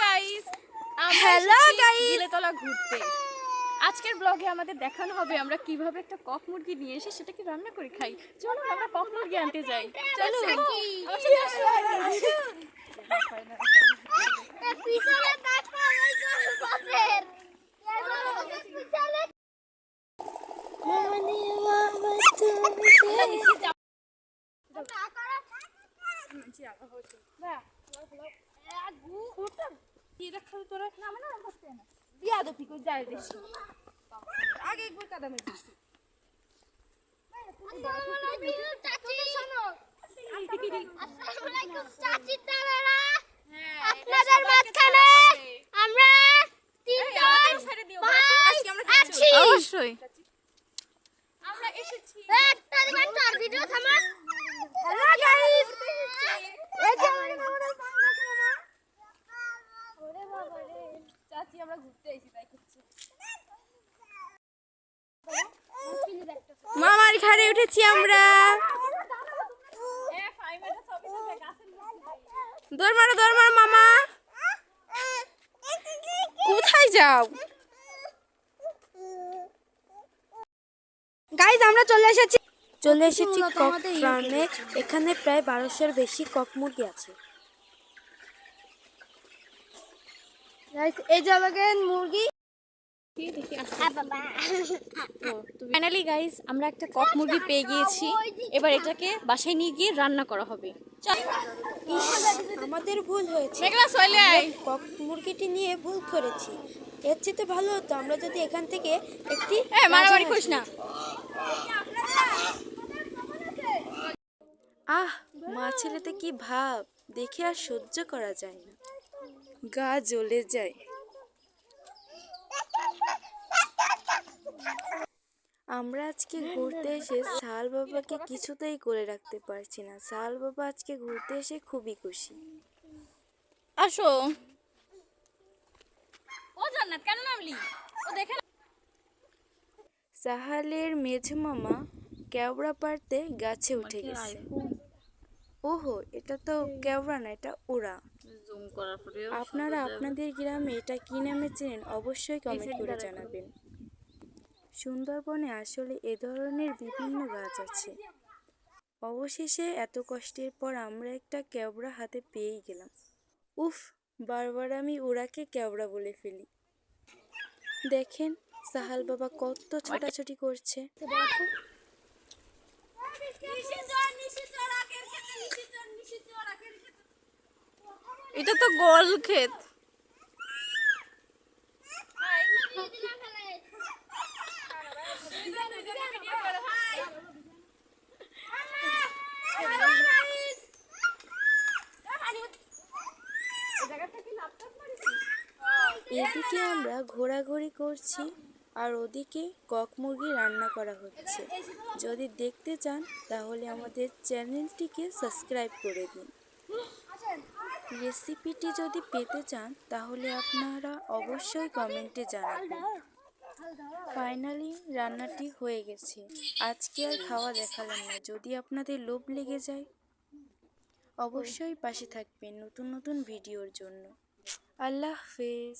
Guys, hello guys, Giletala ঘুরতে। আজকের ব্লগে আমাদের দেখানো হবে আমরা কিভাবে একটা কক মুরগি নিয়ে এসে সেটাকে রান্না করে খাই। চলো আমরা কক মুরগি আনতে যাই। চলো আগে একবার কাদামে দিচ্ছি। আপনাদের মাঝখানে আমরা তিনজন আছি। অবশ্যই আমরা এসেছি। একটা দিন চার ভিডিও থামা। হ্যালো গাইস, এই যে আমাদের পাঙ্গাস মামা। ওরে বাবা রে, চাচি আমরা ঘুরতে এসেছি তাই করছি। মামার ঘাড়ে উঠেছি আমরা। দৌড় মারো মামা। কোথায় যাও গাইস? আমরা চলে এসেছি কক ফার্মে। এখানে প্রায় 1200-এর বেশি কক মুরগি আছে। গাইস এই যে আমাদের মুরগি। ফাইনালি গাইস আমরা একটা কক মুরগি পেয়ে গিয়েছি। এবার এটাকে বাসায় নিয়ে গিয়ে রান্না করা হবে। আমাদের ভুল হয়েছে, মেঘলা সইলে কক মুরগিটি নিয়ে ভুল করেছি। এর চেয়ে ভালো হতো আমরা যদি এখান থেকে একটি মারামারি করিস না। মা ছেলেতে কি ভাব দেখে আর সহ্য করা যায় না, গা জ্বলে যায়। আমরা আজকে ঘুরতে এসে সাল বাবাকে কিছুতেই করে রাখতে পারছি না। সাল বাবা আজকে ঘুরতে এসে খুবই খুশি। আসো। ও জান্নাত কেন নামলি? ও দেখে সাহালের মেঝো মামা কেওড়া পাড়তে গাছে উঠে গেছে। ওহো, এটা তো কেওড়া না, এটা ওরা। জুম করার পরে আপনারা আপনাদের গ্রামে এটা কি নামে চেনেন অবশ্যই কমেন্ট করে জানাবেন। সুন্দরবনে আসলে এ ধরনের বিভিন্ন গাছ আছে। অবশেষে এত কষ্টের পর আমরা একটা কেওড়া হাতে পেয়েই গেলাম। উফ, বারবার আমি ওরাকে কেওড়া বলে ফেলি। দেখেন সাহাল বাবা কত ছোটাছুটি করছে। এটা তো গোল ক্ষেত। এদিকে আমরা ঘোরাঘুরি করছি আর ওদিকে কক মুরগি রান্না করা হচ্ছে। যদি দেখতে চান তাহলে আমাদের চ্যানেলটিকে সাবস্ক্রাইব করে দিন। রেসিপিটি যদি পেতে চান তাহলে আপনারা অবশ্যই কমেন্টে জানাবেন। ফাইনালি রান্নাটি হয়ে গেছে। আজকে আর খাওয়া দেখালাম না, যদি আপনাদের লোভ লেগে যায় অবশ্যই পাশে থাকবেন নতুন নতুন ভিডিওর জন্য। আল্লাহ হাফেজ।